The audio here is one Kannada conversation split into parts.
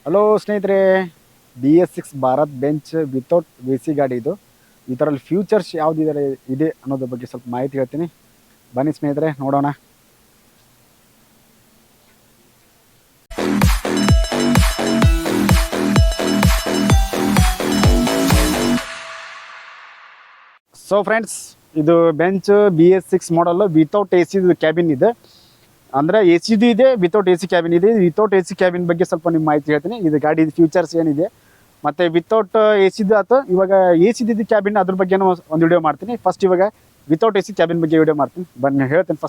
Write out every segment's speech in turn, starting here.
ಹಲೋ ಸ್ನೇಹಿತರೆ, BS6 Bharat bench without AC ಗಾಡಿ ಇದು. ಇದರಲ್ಲಿ ಫ್ಯೂಚರ್ಸ್ ಯಾವುದಿದೆ ಇದೆ ಅನ್ನೋದ್ರ ಬಗ್ಗೆ ಸ್ವಲ್ಪ ಮಾಹಿತಿ ಹೇಳ್ತೀನಿ. ಬನ್ನಿ ಸ್ನೇಹಿತರೆ, ನೋಡೋಣ. ಸೊ ಫ್ರೆಂಡ್ಸ್, ಇದು ಬೆಂಚ್ BS6 ಮಾಡಲ್ ವಿತೌಟ್ AC ಕ್ಯಾಬಿನ್ ಇದೆ. ಅಂದರೆ AC ಇದೆ, ವಿತೌಟ್ AC ಕ್ಯಾಬಿನ್ ಇದೆ. ವಿತೌಟ್ AC ಕ್ಯಾಬಿನ್ ಬಗ್ಗೆ ಸ್ವಲ್ಪ ನಿಮ್ಮ ಮಾಹಿತಿ ಹೇಳ್ತೀನಿ. ಇದು ಗಾಡಿ ಫ್ಯೂಚರ್ಸ್ ಏನಿದೆ, ಮತ್ತು ವಿತೌಟ್ AC ಆಯ್ತು. ಇವಾಗ AC ಕ್ಯಾಬಿನ್ ಅದ್ರ ಬಗ್ಗೆನೂ ಒಂದು ವಿಡಿಯೋ ಮಾಡ್ತೀನಿ. ಫಸ್ಟ್ ಇವಾಗ ವಿತೌಟ್ AC ಕ್ಯಾಬಿನ್ ಬಗ್ಗೆ ವಿಡಿಯೋ ಮಾಡ್ತೀನಿ. ಬನ್ನಿ ಹೇಳ್ತೀನಿ.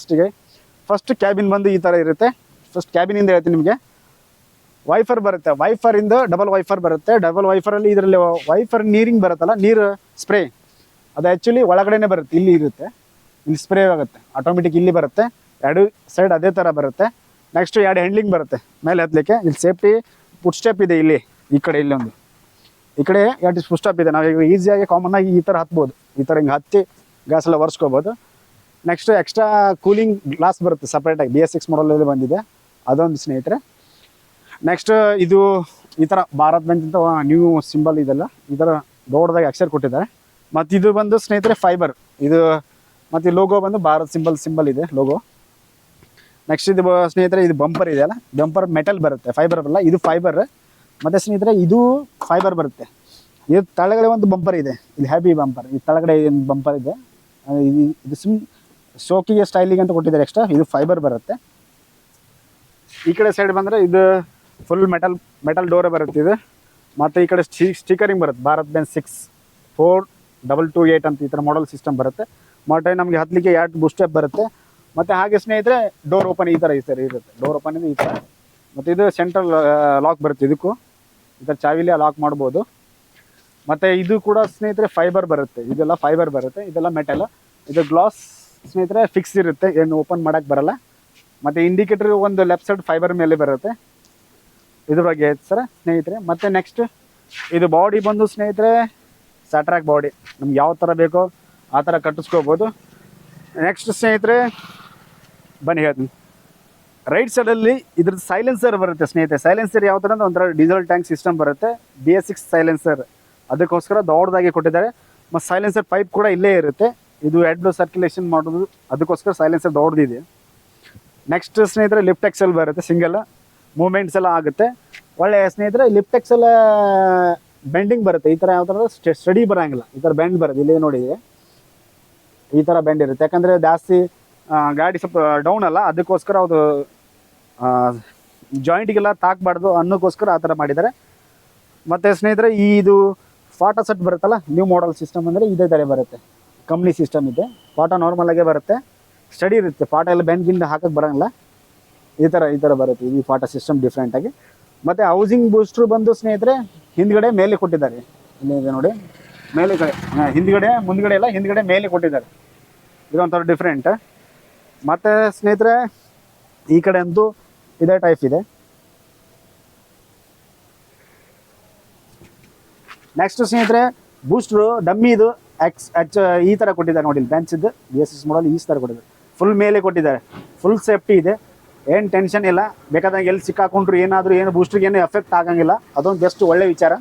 ಫಸ್ಟ್ ಕ್ಯಾಬಿನ್ ಬಂದು ಈ ಥರ ಇರುತ್ತೆ. ಫಸ್ಟ್ ಕ್ಯಾಬಿನಿಂದ ಹೇಳ್ತೀನಿ ನಿಮಗೆ. ವೈಫರ್ ಬರುತ್ತೆ, ವೈಫರಿಂದ ಡಬಲ್ ವೈಫರ್ ಬರುತ್ತೆ. ಡಬಲ್ ವೈಫರಲ್ಲಿ ಇದರಲ್ಲಿ ವೈಫರ್ ನೀರಿಂಗ್ ಬರುತ್ತಲ್ಲ, ನೀರು ಸ್ಪ್ರೇ, ಅದು ಆ್ಯಕ್ಚುಲಿ ಒಳಗಡೆನೇ ಬರುತ್ತೆ. ಇಲ್ಲಿ ಇರುತ್ತೆ, ಇಲ್ಲಿ ಸ್ಪ್ರೇ ಆಗುತ್ತೆ ಆಟೋಮೆಟಿಕ್. ಇಲ್ಲಿ ಬರುತ್ತೆ, ಎರಡು ಸೈಡ್ ಅದೇ ಥರ ಬರುತ್ತೆ. ನೆಕ್ಸ್ಟ್ ಎರಡು ಹ್ಯಾಂಡ್ಲಿಂಗ್ ಬರುತ್ತೆ ಮೇಲೆ ಹತ್ತಲಿಕ್ಕೆ. ಇಲ್ಲಿ ಸೇಫ್ಟಿ ಫುಟ್ ಸ್ಟೆಪ್ ಇದೆ. ಇಲ್ಲಿ ಈ ಕಡೆ ಇಲ್ಲೊಂದು, ಈ ಕಡೆ ಎರಡು ಫುಟ್ ಸ್ಟೆಪ್ ಇದೆ. ನಾವು ಈಗ ಈಸಿಯಾಗಿ ಕಾಮನ್ನಾಗಿ ಈ ಥರ ಹತ್ಬೋದು. ಈ ಥರ ಹಿಂಗೆ ಹತ್ತಿ ಗ್ಯಾಸ್ ಎಲ್ಲ ಒರೆಸ್ಕೋಬೋದು. ನೆಕ್ಸ್ಟ್ ಎಕ್ಸ್ಟ್ರಾ ಕೂಲಿಂಗ್ ಗ್ಲಾಸ್ ಬರುತ್ತೆ ಸಪ್ರೇಟಾಗಿ. BS6 ಮಾಡಲಲ್ಲಿ ಬಂದಿದೆ ಅದೊಂದು ಸ್ನೇಹಿತರೆ. ನೆಕ್ಸ್ಟ್ ಇದು ಈ ಥರ ಭಾರತ್ ಬೆಂಚ್ ಅಂತ ನ್ಯೂ ಸಿಂಬಲ್ ಇದೆಲ್ಲ ಈ ಥರ ದೊಡ್ಡದಾಗಿ ಅಕ್ಷರ ಕೊಟ್ಟಿದ್ದಾರೆ. ಮತ್ತು ಇದು ಬಂದು ಸ್ನೇಹಿತರೆ ಫೈಬರ್ ಇದು. ಮತ್ತು ಲೋಗೋ ಬಂದು ಭಾರತ್ ಸಿಂಬಲ್ ಇದೆ ಲೋಗೋ. ನೆಕ್ಸ್ಟ್ ಇದು ಸ್ನೇಹಿತರೆ, ಇದು ಬಂಪರ್ ಇದೆಯಲ್ಲ, ಬಂಪರ್ ಮೆಟಲ್ ಬರುತ್ತೆ, ಫೈಬರ್ ಅಲ್ಲ, ಇದು ಫೈಬರ್. ಮತ್ತು ಸ್ನೇಹಿತರೆ ಇದು ಫೈಬರ್ ಬರುತ್ತೆ. ಇದು ತಳಗಡೆ ಒಂದು ಬಂಪರ್ ಇದೆ, ಇದು ಹ್ಯಾಪಿ ಬಂಪರ್. ಈ ತಳಗಡೆ ಒಂದು ಬಂಪರ್ ಇದೆ, ಇದು ಶೋಕಿಗೆ ಸ್ಟೈಲಿಗೆ ಅಂತ ಕೊಟ್ಟಿದ್ದಾರೆ ಎಕ್ಸ್ಟ್ರಾ. ಇದು ಫೈಬರ್ ಬರುತ್ತೆ. ಈ ಕಡೆ ಸೈಡ್ ಬಂದರೆ ಇದು ಫುಲ್ ಮೆಟಲ್ ಡೋರೇ ಬರುತ್ತೆ ಇದು. ಮತ್ತು ಈ ಕಡೆ ಸ್ಟಿಕರಿಂಗ್ ಬರುತ್ತೆ, ಭಾರತ್ ಬೆಂಜ್ 64228 ಅಂತ ಈ ಥರ ಮಾಡಲ್ ಸಿಸ್ಟಮ್ ಬರುತ್ತೆ. ಮತ್ತು ನಮಗೆ ಹತ್ತಲಿಕ್ಕೆ 2 ಬೂಸ್ಟ್ ಸ್ಟೆಪ್ ಬರುತ್ತೆ. ಮತ್ತು ಹಾಗೆ ಸ್ನೇಹಿತರೆ ಡೋರ್ ಓಪನ್ ಈ ಥರ ಇರುತ್ತೆ. ಡೋರ್ ಓಪನ್ ಇದೆ ಈ ಥರ. ಮತ್ತು ಇದು ಸೆಂಟ್ರಲ್ ಲಾಕ್ ಬರುತ್ತೆ. ಇದಕ್ಕೂ ಈ ಥರ ಚಾವಿಲಿ ಲಾಕ್ ಮಾಡ್ಬೋದು. ಮತ್ತು ಇದು ಕೂಡ ಸ್ನೇಹಿತರೆ ಫೈಬರ್ ಬರುತ್ತೆ. ಇದೆಲ್ಲ ಫೈಬರ್ ಬರುತ್ತೆ, ಇದೆಲ್ಲ ಮೆಟಲ್. ಇದು ಗ್ಲಾಸ್ ಸ್ನೇಹಿತರೆ ಫಿಕ್ಸ್ ಇರುತ್ತೆ, ಏನು ಓಪನ್ ಮಾಡೋಕ್ಕೆ ಬರಲ್ಲ. ಮತ್ತು ಇಂಡಿಕೇಟರ್ ಒಂದು ಲೆಫ್ಟ್ ಸೈಡ್ ಫೈಬರ್ ಮೇಲೆ ಬರುತ್ತೆ. ಇದ್ರ ಬಗ್ಗೆ ಸರ್ ಸ್ನೇಹಿತರೆ. ಮತ್ತು ನೆಕ್ಸ್ಟ್ ಇದು ಬಾಡಿ ಬಂದು ಸ್ನೇಹಿತರೆ ಸ್ಯಾಟ್ರಾಕ್ ಬಾಡಿ, ನಮ್ಗೆ ಯಾವ ಥರ ಬೇಕೋ ಆ ಥರ ಕಟ್ಟಿಸ್ಕೋಬೋದು. ನೆಕ್ಸ್ಟ್ ಸ್ನೇಹಿತರೆ ಬನ್ನಿ ಹೇಳ್ತೀನಿ. ರೈಟ್ ಸೈಡಲ್ಲಿ ಇದ್ರದ್ದು ಸೈಲೆನ್ಸರ್ ಬರುತ್ತೆ ಸ್ನೇಹಿತರೆ. ಸೈಲೆನ್ಸರ್ ಯಾವ ಥರ ಅಂದ್ರೆ ಒಂಥರ ಡೀಸೆಲ್ ಟ್ಯಾಂಕ್ ಸಿಸ್ಟಮ್ ಬರುತ್ತೆ. BS6 ಸೈಲೆನ್ಸರ್ ಅದಕ್ಕೋಸ್ಕರ ದೊಡ್ಡದಾಗಿ ಕೊಟ್ಟಿದ್ದಾರೆ. ಮತ್ತು ಸೈಲೆನ್ಸರ್ ಪೈಪ್ ಕೂಡ ಇಲ್ಲೇ ಇರುತ್ತೆ. ಇದು ಹೆಡ್ ಸರ್ಕ್ಯುಲೇಷನ್ ಮಾಡೋದು, ಅದಕ್ಕೋಸ್ಕರ ಸೈಲೆನ್ಸರ್ ದೊಡ್ಡದಿದೆ. ನೆಕ್ಸ್ಟ್ ಸ್ನೇಹಿತರೆ ಲಿಫ್ಟ್ ಎಕ್ಸೆಲ್ ಬರುತ್ತೆ, ಸಿಂಗಲ್ ಮೂಮೆಂಟ್ಸ್ ಎಲ್ಲ ಆಗುತ್ತೆ. ಒಳ್ಳೆಯ ಸ್ನೇಹಿತರೆ ಲಿಫ್ಟ್ ಎಕ್ಸೆಲ್ ಬೆಂಡಿಂಗ್ ಬರುತ್ತೆ. ಈ ಥರ ಯಾವ ಥರ ಸ್ಟಡಿ ಬರೋಂಗಿಲ್ಲ, ಈ ಥರ ಬೆಂಡ್ ಬರುತ್ತೆ. ಇಲ್ಲೇ ನೋಡಿ ಈ ಥರ ಬೆಂಡ್ ಇರುತ್ತೆ. ಯಾಕಂದರೆ ಜಾಸ್ತಿ ಗಾಡಿ ಸ್ವಲ್ಪ ಡೌನ್ ಅಲ್ಲ, ಅದಕ್ಕೋಸ್ಕರ ಅದು ಜಾಯಿಂಟಿಗೆಲ್ಲ ತಾಕಬಾರ್ದು ಅನ್ನೋಕ್ಕೋಸ್ಕರ ಆ ಥರ ಮಾಡಿದ್ದಾರೆ. ಮತ್ತು ಸ್ನೇಹಿತರೆ ಇದು ಫಾಟೋ ಸೆಟ್ ಬರುತ್ತಲ್ಲ, ನ್ಯೂ ಮಾಡಲ್ ಸಿಸ್ಟಮ್ ಅಂದರೆ ಇದೇ ಥರ ಬರುತ್ತೆ. ಕಂಪ್ನಿ ಸಿಸ್ಟಮ್ ಇದೆ. ಫಾಟೋ ನಾರ್ಮಲಾಗೇ ಬರುತ್ತೆ, ಸ್ಟಡಿ ಇರುತ್ತೆ. ಫಾಟೋ ಎಲ್ಲ ಬೆಂಡ್ ಹಾಕಕ್ಕೆ ಬರೋಂಗಿಲ್ಲ. ಈ ಥರ ಬರುತ್ತೆ ಈ ಫಾಟೋ ಸಿಸ್ಟಮ್ ಡಿಫ್ರೆಂಟಾಗಿ. ಮತ್ತು ಹೌಸಿಂಗ್ ಬೂಸ್ಟ್ರು ಬಂದು ಸ್ನೇಹಿತರೆ ಹಿಂದ್ಗಡೆ ಮೇಲೆ ಕೊಟ್ಟಿದ್ದಾರೆ. ಇಲ್ಲಿದೆ ನೋಡಿ, ಮೇಲೆ ಕಡೆ ಹಿಂದ್ಗಡೆ ಮುಂದ್ಗಡೆ ಎಲ್ಲ ಹಿಂದ್ಗಡೆ ಮೇಲೆ ಕೊಟ್ಟಿದ್ದಾರೆ. ಇದೊಂಥರ ಡಿಫ್ರೆಂಟ್. ಮತ್ತು ಸ್ನೇಹಿತರೆ ಈ ಕಡೆ ಅಂತೂ ಇದೇ ಟೈಪ್ ಇದೆ. ನೆಕ್ಸ್ಟ್ ಸ್ನೇಹಿತರೆ ಬೂಸ್ಟ್ರು ಡಮ್ಮಿದು ಈ ಥರ ಕೊಟ್ಟಿದ್ದಾರೆ ನೋಡಿ. ಬೆಂಚಿದ್ದು BS6 ಮಾಡಲ್ ಈ ಥರ ಕೊಟ್ಟಿದ್ದಾರೆ. ಫುಲ್ ಮೇಲೆ ಕೊಟ್ಟಿದ್ದಾರೆ, ಫುಲ್ ಸೇಫ್ಟಿ ಇದೆ, ಏನು ಟೆನ್ಷನ್ ಇಲ್ಲ. ಬೇಕಾದಂಗೆ ಎಲ್ಲಿ ಸಿಕ್ಕಾಕೊಂಡ್ರು ಏನಾದರೂ ಏನು ಬೂಸ್ಟ್ರಿಗೆ ಏನು ಎಫೆಕ್ಟ್ ಆಗಂಗಿಲ್ಲ. ಅದೊಂದು ಬೆಸ್ಟ್ ಒಳ್ಳೆ ವಿಚಾರ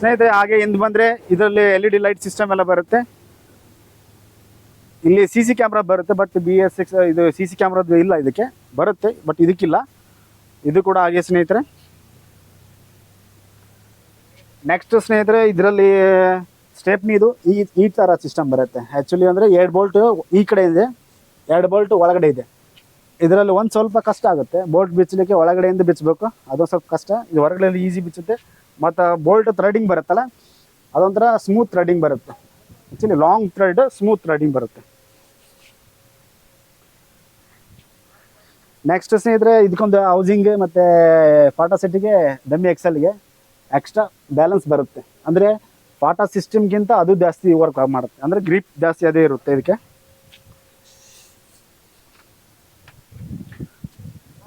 ಸ್ನೇಹಿತರೆ. ಹಾಗೆ ಹಿಂದೆ ಬಂದರೆ ಇದರಲ್ಲಿ LED ಲೈಟ್ ಸಿಸ್ಟಮ್ ಎಲ್ಲ ಬರುತ್ತೆ. ಇಲ್ಲಿ CC ಕ್ಯಾಮ್ರಾ ಬರುತ್ತೆ. ಬಟ್ BS6 ಇದು CC ಕ್ಯಾಮ್ರಾದ್ದು ಇಲ್ಲ, ಇದಕ್ಕೆ ಬರುತ್ತೆ ಬಟ್ ಇದಕ್ಕಿಲ್ಲ. ಇದು ಕೂಡ ಹಾಗೆ ಸ್ನೇಹಿತರೆ. ನೆಕ್ಸ್ಟ್ ಸ್ನೇಹಿತರೆ ಇದರಲ್ಲಿ ಸ್ಟೆಪ್ನಿದು ಈ ಥರ ಸಿಸ್ಟಮ್ ಬರುತ್ತೆ. ಆ್ಯಕ್ಚುಲಿ ಅಂದರೆ 2 ಬೋಲ್ಟು ಈ ಕಡೆ ಇದೆ, 2 ಬೋಲ್ಟು ಒಳಗಡೆ ಇದೆ. ಇದರಲ್ಲಿ ಒಂದು ಸ್ವಲ್ಪ ಕಷ್ಟ ಆಗುತ್ತೆ ಬೋಲ್ಟ್ ಬಿಚ್ಚಲಿಕ್ಕೆ, ಒಳಗಡೆಯಿಂದ ಬಿಚ್ಚಬೇಕು, ಅದು ಸ್ವಲ್ಪ ಕಷ್ಟ. ಇದು ಹೊರಗಡೆ ಈಸಿ ಬಿಚ್ಚುತ್ತೆ. ಮತ್ತು ಬೋಲ್ಟ್ ಥ್ರೆಡಿಂಗ್ ಬರುತ್ತಲ್ಲ, ಅದೊಂಥರ ಸ್ಮೂತ್ ಥ್ರೆಡಿಂಗ್ ಬರುತ್ತೆ. Actually long thread smooth threading ಬರುತ್ತೆ. ನೆಕ್ಸ್ಟ್ ಸ್ನೇಹಿತರೆ ಇದಕ್ಕೊಂದು ಹೌಸಿಂಗ್ ಮತ್ತು ಫಾಟೋ ಸೆಟ್ಟಿಗೆ ಡಮ್ಮಿ ಎಕ್ಸೆಲ್ಗೆ ಎಕ್ಸ್ಟ್ರಾ ಬ್ಯಾಲೆನ್ಸ್ ಬರುತ್ತೆ. ಅಂದರೆ ಫಾಟೋ ಸಿಸ್ಟಮ್ಗಿಂತ ಅದು ಜಾಸ್ತಿ ವರ್ಕ್ ಮಾಡುತ್ತೆ, ಅಂದರೆ ಗ್ರಿಪ್ ಜಾಸ್ತಿ ಅದೇ ಇರುತ್ತೆ ಇದಕ್ಕೆ.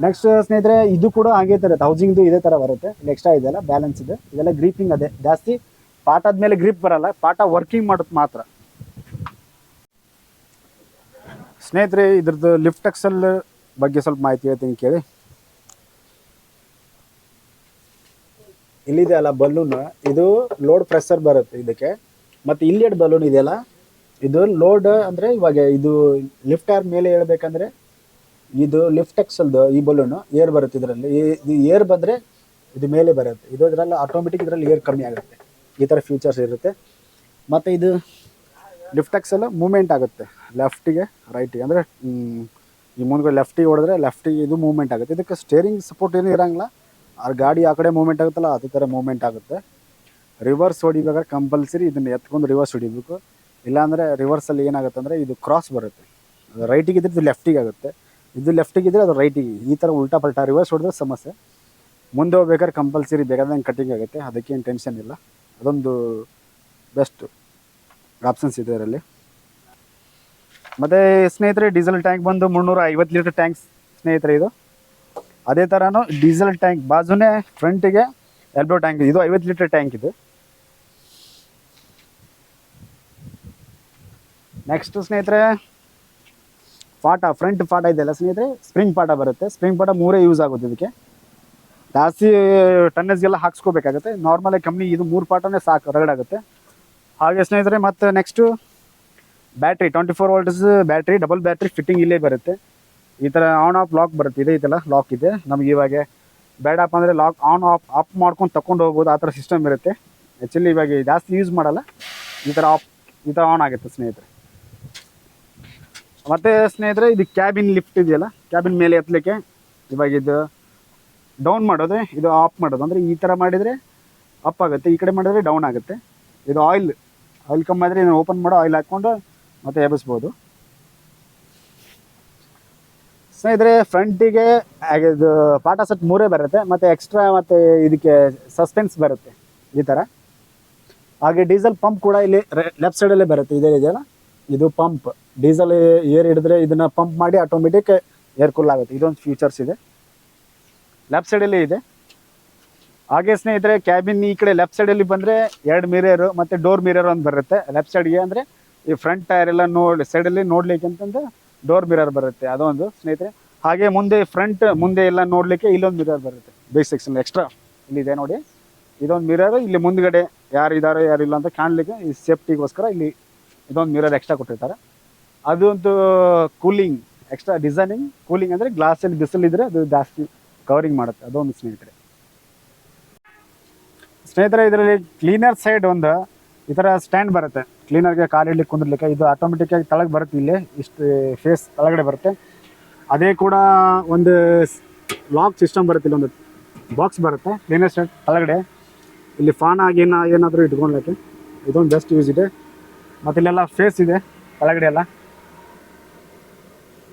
ನೆಕ್ಸ್ಟ್ ಸ್ನೇಹಿತರೆ ಇದು ಕೂಡ ಹಾಗೆ ಥರ ಹೌಸಿಂಗ್ದು ಇದೇ ಥರ ಬರುತ್ತೆ. ಇಲ್ಲಿ ಎಕ್ಸ್ಟ್ರಾ ಇದೆಯಲ್ಲ ಬ್ಯಾಲೆನ್ಸ್ ಇದೆ, ಇದೆಲ್ಲ ಗ್ರಿಪಿಂಗ್ ಅದೇ ಜಾಸ್ತಿ. ಪಾಠದ ಮೇಲೆ ಗ್ರಿಪ್ ಬರಲ್ಲ, ಪಾಠ ವರ್ಕಿಂಗ್ ಮಾಡುತ್ತೆ ಮಾತ್ರ. ಸ್ನೇಹಿತರೆ ಇದ್ರದ್ದು ಲಿಫ್ಟ್ ಎಕ್ಸೆಲ್ ಬಗ್ಗೆ ಸ್ವಲ್ಪ ಮಾಹಿತಿ ಹೇಳ್ತೀನಿ ಕೇಳಿ. ಇಲ್ಲಿದೆ ಅಲ್ಲ ಬಲೂನ್, ಇದು ಲೋಡ್ ಪ್ರೆಷರ್ ಬರುತ್ತೆ ಇದಕ್ಕೆ. ಮತ್ತು ಇಲ್ಲಿ ಎರಡು ಬಲೂನ್ ಇದೆಯಲ್ಲ, ಇದು ಲೋಡ್ ಅಂದರೆ ಇವಾಗ ಇದು ಲಿಫ್ಟ್ ಆರ್ ಮೇಲೆ ಹೇಳ್ಬೇಕಂದ್ರೆ ಇದು ಲಿಫ್ಟ್ ಎಕ್ಸಲ್ದು ಈ ಬಲೂನು ಏರ್ ಬರುತ್ತೆ ಇದರಲ್ಲಿ. ಇದು ಏರ್ ಬಂದರೆ ಇದು ಮೇಲೆ ಬರುತ್ತೆ, ಇದು ಇದರಲ್ಲಿ ಆಟೋಮೆಟಿಕ್ ಇದರಲ್ಲಿ ಏರ್ ಕಮ್ಮಿ ಆಗುತ್ತೆ. ಈ ಥರ ಫ್ಯೂಚರ್ಸ್ ಇರುತ್ತೆ. ಮತ್ತು ಇದು ಲಿಫ್ಟ್ ಎಕ್ಸಲ್ ಮೂವ್ಮೆಂಟ್ ಆಗುತ್ತೆ ಲೆಫ್ಟಿಗೆ ರೈಟಿಗೆ, ಅಂದರೆ ಈ ಮುಂದೆ ಲೆಫ್ಟಿಗೆ ಹೊಡೆದ್ರೆ ಲೆಫ್ಟಿಗೆ ಇದು ಮೂವ್ಮೆಂಟ್ ಆಗುತ್ತೆ. ಇದಕ್ಕೆ ಸ್ಟೇರಿಂಗ್ ಸಪೋರ್ಟ್ ಏನೂ ಇರೋಂಗಿಲ್ಲ, ಆ ಗಾಡಿ ಆ ಕಡೆ ಮೂವ್ಮೆಂಟ್ ಆಗುತ್ತಲ್ಲ ಅದೇ ಥರ ಮೂವ್ಮೆಂಟ್ ಆಗುತ್ತೆ. ರಿವರ್ಸ್ ಹೊಡಿಬೇಕಾದ್ರೆ ಕಂಪಲ್ಸರಿ ಇದನ್ನು ಎತ್ಕೊಂಡು ರಿವರ್ಸ್ ಹೊಡಿಬೇಕು. ಇಲ್ಲಾಂದರೆ ರಿವರ್ಸಲ್ಲಿ ಏನಾಗುತ್ತೆ ಅಂದರೆ ಇದು ಕ್ರಾಸ್ ಬರುತ್ತೆ, ಅದು ರೈಟಿಗೆ ಇದ್ರೆ ಇದು ಲೆಫ್ಟಿಗೆ ಆಗುತ್ತೆ, ಇದು ಲೆಫ್ಟಿಗೆ ಇದ್ದರೆ ಅದು ರೈಟಿಗೆ. ಈ ಥರ ಉಲ್ಟಾ ಪಲ್ಟಾ ರಿವರ್ಸ್ ಹೊಡೆದ್ರೆ ಸಮಸ್ಯೆ. ಮುಂದೆ ಹೋಗ್ಬೇಕಾದ್ರೆ ಕಂಪಲ್ಸರಿ ಬೇಕಾದಂಗೆ ಕಟಿಂಗ್ ಆಗುತ್ತೆ, ಅದಕ್ಕೇನು ಟೆನ್ಷನ್ ಇಲ್ಲ. ಅದೊಂದು ಬೆಸ್ಟ್ ಆಪ್ಷನ್ಸ್ ಇದೆ ಇದರಲ್ಲಿ. ಮತ್ತು ಸ್ನೇಹಿತರೆ ಡೀಸೆಲ್ ಟ್ಯಾಂಕ್ ಬಂದು 350 ಲೀಟರ್ ಟ್ಯಾಂಕ್ ಸ್ನೇಹಿತರೆ ಇದು. ಅದೇ ಥರನೂ ಡೀಸೆಲ್ ಟ್ಯಾಂಕ್ ಬಾಜುನೇ ಫ್ರಂಟಿಗೆ ಎಲ್ಬೋ ಟ್ಯಾಂಕ್, ಇದು 50 ಲೀಟರ್ ಟ್ಯಾಂಕ್ ಇದು. ನೆಕ್ಸ್ಟ್ ಸ್ನೇಹಿತರೆ ಪಾಟ, ಫ್ರಂಟ್ ಪಾಟ ಇದೆಯಲ್ಲ ಸ್ನೇಹಿತರೆ, ಸ್ಪ್ರಿಂಗ್ ಪಾಟ ಬರುತ್ತೆ. ಸ್ಪ್ರಿಂಗ್ ಪಾಟ 3 ಯೂಸ್ ಆಗುತ್ತೆ ಇದಕ್ಕೆ, ಜಾಸ್ತಿ ಟನ್ನೇಜ್ಗೆಲ್ಲ ಹಾಕ್ಸ್ಕೋಬೇಕಾಗುತ್ತೆ. ನಾರ್ಮಲಾಗಿ ಕಂಪ್ನಿ ಇದು 3 ಪಾಟನೇ ಸಾಕು, ರಗಡಾಗುತ್ತೆ. ಹಾಗೆ ಸ್ನೇಹಿತರೆ ಮತ್ತು next battery 24 volts battery, double battery fitting ಇಲ್ಲೇ ಬರುತ್ತೆ. ಈ ಥರ ಆನ್ ಆಫ್ ಲಾಕ್ ಬರುತ್ತೆ, ಇದೆ ಇದೆಲ್ಲ ಲಾಕ್ ಇದೆ. ನಮ್ಗೆ ಇವಾಗ ಬೇಡಪ್ಪ ಅಂದರೆ ಲಾಕ್ ಆನ್ ಆಫ್ ಮಾಡ್ಕೊಂಡು ತಗೊಂಡು ಹೋಗ್ಬೋದು, ಆ ಥರ ಸಿಸ್ಟಮ್ ಇರುತ್ತೆ. ಆ್ಯಕ್ಚುಲಿ ಇವಾಗ ಜಾಸ್ತಿ ಯೂಸ್ ಮಾಡಲ್ಲ, ಈ ಥರ ಆನ್ ಆಗುತ್ತೆ ಸ್ನೇಹಿತರೆ. ಮತ್ತು ಸ್ನೇಹಿತರೆ ಇದು ಕ್ಯಾಬಿನ್ ಲಿಫ್ಟ್ ಇದೆಯಲ್ಲ, ಕ್ಯಾಬಿನ್ ಮೇಲೆ ಎತ್ತಲಿಕ್ಕೆ ಇವಾಗ ಇದು ಡೌನ್ ಮಾಡೋದು, ಇದು ಆಫ್ ಮಾಡೋದು. ಅಂದರೆ ಈ ಥರ ಮಾಡಿದರೆ ಅಪ್ ಆಗುತ್ತೆ, ಈ ಕಡೆ ಮಾಡಿದರೆ ಡೌನ್ ಆಗುತ್ತೆ. ಇದು ಆಯಿಲ್ ಕಮ್ಮಿ ಆದರೆ ಇದನ್ನು ಓಪನ್ ಮಾಡೋ ಆಯಿಲ್ ಹಾಕ್ಕೊಂಡು ಮತ್ತೆ ಎಬ್ಬಿಸ್ಬೋದು ಸ್ನೇಹಿತರೆ. ಫ್ರಂಟಿಗೆ ಇದು ಪಾಟ ಸೆಟ್ 3 ಬರುತ್ತೆ, ಮತ್ತು ಎಕ್ಸ್ಟ್ರಾ ಮತ್ತು ಇದಕ್ಕೆ ಸಸ್ಪೆನ್ಸ್ ಬರುತ್ತೆ ಈ ಥರ. ಹಾಗೆ ಡೀಸೆಲ್ ಪಂಪ್ ಕೂಡ ಇಲ್ಲಿ ಲೆಫ್ಟ್ ಸೈಡಲ್ಲೇ ಬರುತ್ತೆ, ಇದೇ ಇದೆಯಲ್ಲ ಇದು ಪಂಪ್. ಡೀಸೆಲ್ ಏರ್ ಹಿಡಿದ್ರೆ ಇದನ್ನು ಪಂಪ್ ಮಾಡಿ ಆಟೋಮೆಟಿಕ್ ಏರ್ ಕೂಲ್ ಆಗುತ್ತೆ. ಇದೊಂದು ಫೀಚರ್ಸ್ ಇದೆ, ಲೆಫ್ಟ್ ಸೈಡಲ್ಲೇ ಇದೆ. ಹಾಗೆ ಸ್ನೇಹಿತರೆ ಕ್ಯಾಬಿನ್ ಈ ಕಡೆ ಲೆಫ್ಟ್ ಸೈಡಲ್ಲಿ ಬಂದರೆ 2 ಮಿರರು ಮತ್ತು ಡೋರ್ ಮಿರರ್ ಒಂದು ಬರುತ್ತೆ ಲೆಫ್ಟ್ ಸೈಡ್ಗೆ. ಅಂದರೆ ಈ ಫ್ರಂಟ್ ಟೈರ್ ಎಲ್ಲ ಸೈಡಲ್ಲಿ ನೋಡ್ಲಿಕ್ಕೆ ಅಂತಂದು ಡೋರ್ ಮಿರರ್ ಬರುತ್ತೆ, ಅದೊಂದು ಸ್ನೇಹಿತರೆ. ಹಾಗೆ ಮುಂದೆ ಎಲ್ಲ ನೋಡಲಿಕ್ಕೆ ಇಲ್ಲೊಂದು ಮಿರರ್ ಬರುತ್ತೆ, ಬೇಸಿಕ್ಸ್ ಎಕ್ಸ್ಟ್ರಾ ಇಲ್ಲಿದೆ ನೋಡಿ. ಇದೊಂದು ಮಿರರ್ ಇಲ್ಲಿ ಮುಂದ್ಗಡೆ ಯಾರು ಇದ್ದಾರೋ ಯಾರಿಲ್ಲ ಅಂತ ಕಾಣಲಿಕ್ಕೆ ಈ ಸೇಫ್ಟಿಗೋಸ್ಕರ ಇಲ್ಲಿ ಇದೊಂದು ಮಿರರ್ ಎಕ್ಸ್ಟ್ರಾ ಕೊಟ್ಟಿರ್ತಾರೆ. ಅದೊಂದು ಕೂಲಿಂಗ್ ಎಕ್ಸ್ಟ್ರಾ ಡಿಸೈನಿಂಗ್. ಕೂಲಿಂಗ್ ಅಂದರೆ ಗ್ಲಾಸಲ್ಲಿ ಬಿಸಿಲಿದ್ರೆ ಅದು ಜಾಸ್ತಿ ಕವರಿಂಗ್ ಮಾಡುತ್ತೆ, ಅದೊಂದು ಸ್ನೇಹಿತರೆ. ಇದರಲ್ಲಿ ಕ್ಲೀನರ್ ಸೈಡ್ ಒಂದು ಈ ಥರ ಸ್ಟ್ಯಾಂಡ್ ಬರುತ್ತೆ, ಕ್ಲೀನರ್ಗೆ ಕಾಲಿಡ್ಲಿಕ್ಕೆ ಕುಂದಿರ್ಲಿಕ್ಕೆ. ಇದು ಆಟೋಮೆಟಿಕ್ಕಾಗಿ ಕೆಳಗೆ ಬರುತ್ತೆ, ಇಲ್ಲೇ ಇಷ್ಟು ಫೇಸ್ ಕೆಳಗಡೆ ಬರುತ್ತೆ. ಅದೇ ಕೂಡ ಒಂದು ಲಾಕ್ ಸಿಸ್ಟಮ್ ಬರುತ್ತೆ, ಇಲ್ಲೊಂದು ಬಾಕ್ಸ್ ಬರುತ್ತೆ ಕ್ಲೀನರ್ ಸೈಡ್ ಕೆಳಗಡೆ. ಇಲ್ಲಿ ಫಾನ್ ಆಗಿ ಏನಾದರೂ ಇಟ್ಕೊಳ್ಲಿಕ್ಕೆ ಇದೊಂದು ಬೆಸ್ಟ್ ಯೂಸ್ ಇದೆ. ಮತ್ತು ಇಲ್ಲೆಲ್ಲ ಫೇಸ್ ಇದೆ ಕೆಳಗಡೆ ಎಲ್ಲ.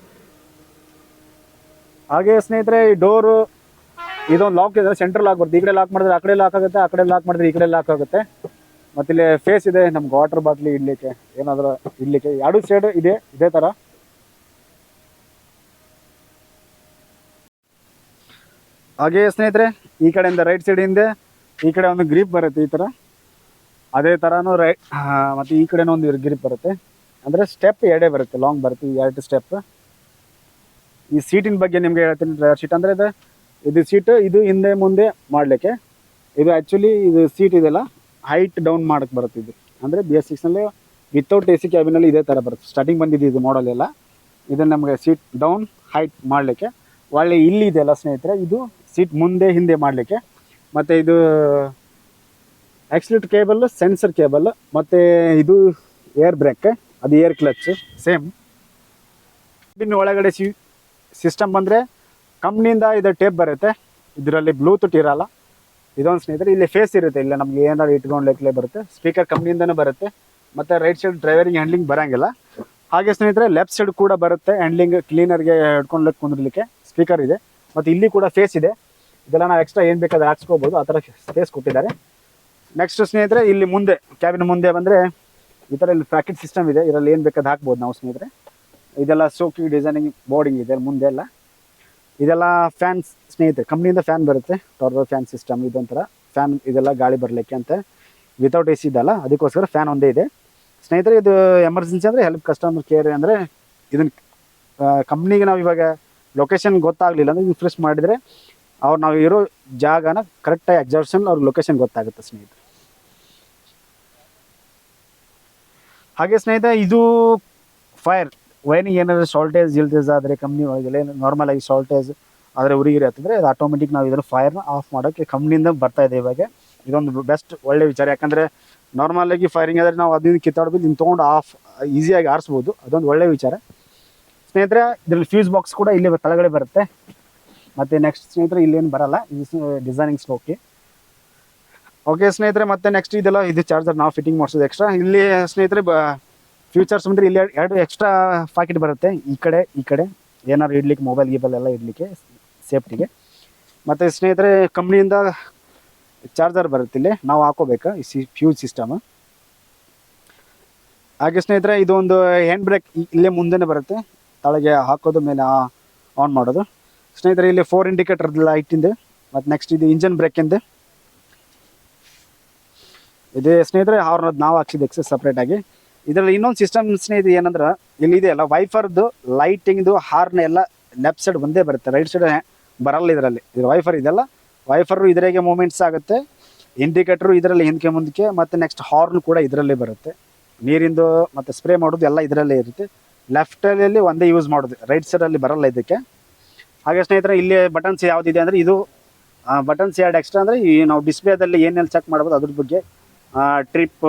ಹಾಗೆ ಸ್ನೇಹಿತರೆ ಈ ಡೋರು ಇದೊಂದು ಲಾಕ್ ಇದೆ, ಸೆಂಟ್ರಲ್ ಲಾಕ್ ಬರುತ್ತೆ. ಈ ಕಡೆ ಲಾಕ್ ಮಾಡಿದ್ರೆ ಆ ಕಡೆ ಲಾಕ್ ಆಗುತ್ತೆ, ಆ ಕಡೆ ಲಾಕ್ ಮಾಡಿದ್ರೆ ಈ ಕಡೆ ಲಾಕ್ ಆಗುತ್ತೆ. ಮತ್ತು ಇಲ್ಲಿ ಫೇಸ್ ಇದೆ ನಮ್ಗೆ ವಾಟರ್ ಬಾಟ್ಲಿ ಇಡ್ಲಿಕ್ಕೆ, ಏನಾದರೂ ಇಡ್ಲಿಕ್ಕೆ. 2 ಸೈಡ್ ಇದೆ ಇದೇ ಥರ. ಹಾಗೆ ಸ್ನೇಹಿತರೆ ಈ ಕಡೆಯಿಂದ ರೈಟ್ ಸೈಡಿಂದ ಈ ಕಡೆ ಒಂದು ಗ್ರಿಪ್ ಬರುತ್ತೆ ಈ ಥರ, ಅದೇ ಥರನೂ ಮತ್ತು ಈ ಕಡೆನೂ ಒಂದು ಗ್ರಿಪ್ ಬರುತ್ತೆ. ಅಂದರೆ ಸ್ಟೆಪ್ 2 ಬರುತ್ತೆ, ಲಾಂಗ್ ಬರುತ್ತೆ, 2 ಸ್ಟೆಪ್. ಈ ಸೀಟಿನ ಬಗ್ಗೆ ನಿಮಗೆ ಹೇಳ್ತೀನಿ. ಡ್ರೈವರ್ ಸೀಟ್ ಅಂದರೆ ಇದು ಸೀಟು, ಇದು ಹಿಂದೆ ಮುಂದೆ ಮಾಡಲಿಕ್ಕೆ. ಇದು ಆ್ಯಕ್ಚುಲಿ ಇದು ಸೀಟ್ ಇದೆಲ್ಲ ಹೈಟ್ ಡೌನ್ ಮಾಡೋಕ್ಕೆ ಬರುತ್ತೆ. ಇದು ಅಂದರೆ BS6ನಲ್ಲಿ ವಿತೌಟ್ AC ಕ್ಯಾಬಿನಲ್ಲಿ ಇದೇ ಥರ ಬರುತ್ತೆ. ಸ್ಟಾರ್ಟಿಂಗ್ ಬಂದಿದ್ದು ಇದು ಮಾಡಲ್ ಎಲ್ಲ. ಇದನ್ನು ನಮಗೆ ಸೀಟ್ ಡೌನ್ ಹೈಟ್ ಮಾಡಲಿಕ್ಕೆ. ಒಳ್ಳೆ ಇಲ್ಲಿ ಇದೆಯಲ್ಲ ಸ್ನೇಹಿತರೆ, ಇದು ಸೀಟ್ ಮುಂದೆ ಹಿಂದೆ ಮಾಡಲಿಕ್ಕೆ. ಮತ್ತು ಇದು ಆಕ್ಸಿಲೇಟರ್ ಕೇಬಲ್, ಸೆನ್ಸರ್ ಕೇಬಲ್, ಮತ್ತು ಇದು ಏರ್ ಬ್ರೇಕ್, ಅದು ಏರ್ ಕ್ಲಚ್ ಸೇಮ್. ಇನ್ನು ಒಳಗಡೆ ಸಿಸ್ಟಮ್ ಬಂದರೆ ಕಂಪ್ನಿಯಿಂದ ಇದು ಟೇಪ್ ಬರುತ್ತೆ, ಇದರಲ್ಲಿ ಬ್ಲೂಟೂತ್ ಇರಲ್ಲ. ಇದೊಂದು ಸ್ನೇಹಿತರೆ ಇಲ್ಲಿ ಫೇಸ್ ಇರುತ್ತೆ, ಇಲ್ಲ ನಮಗೆ ಏನಾದ್ರು ಇಟ್ಕೊಂಡ್ಲಿಕ್ಕೆ ಬರುತ್ತೆ. ಸ್ಪೀಕರ್ ಕಂಪ್ನಿಯಿಂದನೇ ಬರುತ್ತೆ. ಮತ್ತು ರೈಟ್ ಸೈಡ್ ಡ್ರೈವರಿಂಗ್ ಹ್ಯಾಂಡ್ಲಿಂಗ್ ಬರೋಂಗಿಲ್ಲ. ಹಾಗೆ ಸ್ನೇಹಿತರೆ ಲೆಫ್ಟ್ ಸೈಡ್ ಕೂಡ ಬರುತ್ತೆ ಹ್ಯಾಂಡ್ಲಿಂಗ್, ಕ್ಲೀನರ್ಗೆ ಹಿಡ್ಕೊಂಡ್ಲಿಕ್ಕೆ ಕುಂದಿರ್ಲಿಕ್ಕೆ ಸ್ಪೀಕರ್ ಇದೆ. ಮತ್ತು ಇಲ್ಲಿ ಕೂಡ ಫೇಸ್ ಇದೆ, ಇದೆಲ್ಲ ನಾವು ಎಕ್ಸ್ಟ್ರಾ ಏನು ಬೇಕಾದ್ರೆ ಹಾಕ್ಸ್ಕೋಬೋದು, ಆ ಥರ ಫೇಸ್ ಕೊಟ್ಟಿದ್ದಾರೆ. ನೆಕ್ಸ್ಟ್ ಸ್ನೇಹಿತರೆ ಇಲ್ಲಿ ಮುಂದೆ ಕ್ಯಾಬಿನ್ ಮುಂದೆ ಬಂದರೆ ಈ ಥರ ಇಲ್ಲಿ ಪ್ಯಾಕೆಟ್ ಸಿಸ್ಟಮ್ ಇದೆ, ಇದರಲ್ಲಿ ಏನು ಬೇಕಾದ್ರೆ ಹಾಕ್ಬೋದು ನಾವು ಸ್ನೇಹಿತರೆ. ಇದೆಲ್ಲ ಸೋಕಿ ಡಿಸೈನಿಂಗ್ ಬೋರ್ಡಿಂಗ್ ಇದೆ ಮುಂದೆ ಎಲ್ಲ. ಇದೆಲ್ಲ ಫ್ಯಾನ್ಸ್ ಸ್ನೇಹಿತರೆ, ಕಂಪ್ನಿಯಿಂದ ಫ್ಯಾನ್ ಬರುತ್ತೆ, ಟರ್ಬೋ ಫ್ಯಾನ್ ಸಿಸ್ಟಮ್. ಇದೊಂಥರ ಫ್ಯಾನ್, ಇದೆಲ್ಲ ಗಾಳಿ ಬರಲಿಕ್ಕೆ ಅಂತ. ವಿತೌಟ್ AC ಇದಲ್ಲ, ಅದಕ್ಕೋಸ್ಕರ ಫ್ಯಾನ್ ಒಂದೇ ಇದೆ ಸ್ನೇಹಿತರೆ. ಇದು ಎಮರ್ಜೆನ್ಸಿ ಅಂದರೆ ಹೆಲ್ಪ್ ಕಸ್ಟಮರ್ ಕೇರ್ ಅಂದರೆ ಇದನ್ನು ಕಂಪ್ನಿಗೆ ನಾವು ಇವಾಗ ಲೊಕೇಶನ್ ಗೊತ್ತಾಗಲಿಲ್ಲ ಅಂದರೆ ಇದು ಪ್ರೆಸ್ ಮಾಡಿದರೆ ನಾವು ಇರೋ ಜಾಗನ ಕರೆಕ್ಟಾಗಿ ಎಕ್ಸಾಕ್ಷನ್ ಅವ್ರ ಲೊಕೇಶನ್ ಗೊತ್ತಾಗುತ್ತೆ ಸ್ನೇಹಿತರೆ. ಹಾಗೆ ಸ್ನೇಹಿತರೆ ಇದು ಫೈರ್ ವೈರಿಂಗ್ ಏನಾದರೂ ಶಾರ್ಟೇಜ್ ಗಿಲ್ಟೇಜ್ ಆದರೆ ಕಂಪ್ನಿ ಒಳಗೆ ನಾರ್ಮಲ್ ಆಗಿ ಶಾರ್ಟೇಜ್ ಆದರೆ ಉರಿಗಿರಿ ಆಗ್ತಂದರೆ ಅದು ಆಟೋಮೆಟಿಕ್ ನಾವು ಇದನ್ನು ಫೈರ್ನ ಆಫ್ ಮಾಡೋಕ್ಕೆ ಕಂಪ್ನಿಯಿಂದ ಬರ್ತಾ ಇದೆ ಇವಾಗ. ಇದೊಂದು ಬೆಸ್ಟ್ ಒಳ್ಳೆ ವಿಚಾರ. ಯಾಕಂದರೆ ನಾರ್ಮಲ್ ಆಗಿ ಫೈರಿಂಗ್ ಆದರೆ ನಾವು ಅದನ್ನು ಕಿತ್ತಾಡ್ಬೋದು, ಇದನ್ನು ತೊಗೊಂಡು ಆಫ್ ಈಸಿಯಾಗಿ ಆರಿಸ್ಬೋದು. ಅದೊಂದು ಒಳ್ಳೆ ವಿಚಾರ ಸ್ನೇಹಿತರೆ. ಇದರಲ್ಲಿ ಫ್ಯೂಸ್ ಬಾಕ್ಸ್ ಕೂಡ ಇಲ್ಲಿ ಕೆಳಗಡೆ ಬರುತ್ತೆ. ಮತ್ತು ನೆಕ್ಸ್ಟ್ ಸ್ನೇಹಿತರೆ ಇಲ್ಲೇನು ಬರಲ್ಲ, ಇದು ಡಿಸೈನಿಂಗ್ ಸ್ಟೋಕೆ. ಓಕೆ ಸ್ನೇಹಿತರೆ, ಮತ್ತು ನೆಕ್ಸ್ಟ್ ಇದೆಲ್ಲ ಇದು ಚಾರ್ಜರ್ ನಾವು ಫಿಟ್ಟಿಂಗ್ ಮಾಡಿಸೋದು ಎಕ್ಸ್ಟ್ರಾ. ಇಲ್ಲಿ ಸ್ನೇಹಿತರೆ ಫ್ಯೂಚರ್ಸ್ ಬಂದರೆ ಇಲ್ಲಿ ಎರಡು ಎಕ್ಸ್ಟ್ರಾ ಪಾಕೆಟ್ ಬರುತ್ತೆ, ಈ ಕಡೆ ಏನಾದ್ರು ಇಡ್ಲಿಕ್ಕೆ ಮೊಬೈಲ್ ಗೀಬಲ್ ಎಲ್ಲ ಇಡಲಿಕ್ಕೆ ಸೇಫ್ಟಿಗೆ. ಮತ್ತು ಸ್ನೇಹಿತರೆ ಕಂಪ್ನಿಯಿಂದ ಚಾರ್ಜರ್ ಬರುತ್ತೆ, ಇಲ್ಲಿ ನಾವು ಹಾಕೋಬೇಕು ಈ ಫ್ಯೂಸ್ ಸಿಸ್ಟಮ್. ಹಾಗೆ ಸ್ನೇಹಿತರೆ ಇದು ಒಂದು ಹ್ಯಾಂಡ್ ಬ್ರೇಕ್ ಇಲ್ಲೇ ಮುಂದೆನೇ ಬರುತ್ತೆ, ತಳಗೆ ಹಾಕೋದು ಮೇಲೆ ಆನ್ ಮಾಡೋದು. ಸ್ನೇಹಿತರೆ ಇಲ್ಲಿ 4 ಇಂಡಿಕೇಟರ್ ಲೈಟಿಂದು. ಮತ್ತು ನೆಕ್ಸ್ಟ್ ಇದು ಇಂಜನ್ ಬ್ರೇಕಿಂದು ಇದೆ ಸ್ನೇಹಿತರೆ. ಹಾರ್ನ್ ನಾವು ಹಾಕ್ಸಿದ್ದು ಎಕ್ಸಸ್ ಸಪ್ರೇಟಾಗಿ. ಇದರಲ್ಲಿ ಇನ್ನೊಂದು ಸಿಸ್ಟಮ್ ಸ್ನೇಹಿತರೆ ಏನಂದ್ರೆ ಇಲ್ಲಿ ಇದೆಯಲ್ಲ ವೈಫರ್ದು ಲೈಟಿಂಗ್ದು ಹಾರ್ನ್ ಎಲ್ಲ ಲೆಫ್ಟ್ ಸೈಡ್ ಒಂದೇ ಬರುತ್ತೆ, ರೈಟ್ ಸೈಡ್ ಬರಲ್ಲ. ಇದರಲ್ಲಿ ಇದು ವೈಫರ್ ಇದೆಲ್ಲ ವೈಫರು ಇದರಾಗೆ ಮೂಮೆಂಟ್ಸ್ ಆಗುತ್ತೆ, ಇಂಡಿಕೇಟ್ರು ಇದರಲ್ಲಿ ಹಿಂದಕ್ಕೆ ಮುಂದಕ್ಕೆ, ಮತ್ತು ನೆಕ್ಸ್ಟ್ ಹಾರ್ನ್ ಕೂಡ ಇದರಲ್ಲೇ ಬರುತ್ತೆ. ನೀರಿಂದು ಮತ್ತು ಸ್ಪ್ರೇ ಮಾಡೋದು ಎಲ್ಲ ಇದರಲ್ಲೇ ಇರುತ್ತೆ. ಲೆಫ್ಟಲ್ಲಿ ಒಂದೇ ಯೂಸ್ ಮಾಡೋದು, ರೈಟ್ ಸೈಡಲ್ಲಿ ಬರಲ್ಲ ಇದಕ್ಕೆ. ಹಾಗೆ ಸ್ನೇಹಿತರೆ ಇಲ್ಲಿ ಬಟನ್ಸ್ ಯಾವುದಿದೆ ಅಂದರೆ ಇದು ಬಟನ್ಸ್ ಎರಡು ಎಕ್ಸ್ಟ್ರಾ ಅಂದರೆ ಈ ನಾವು ಡಿಸ್ಪ್ಲೇದಲ್ಲಿ ಏನೆಲ್ಲ ಚೆಕ್ ಮಾಡ್ಬೋದು ಅದ್ರ ಬಗ್ಗೆ. ಟ್ರಿಪ್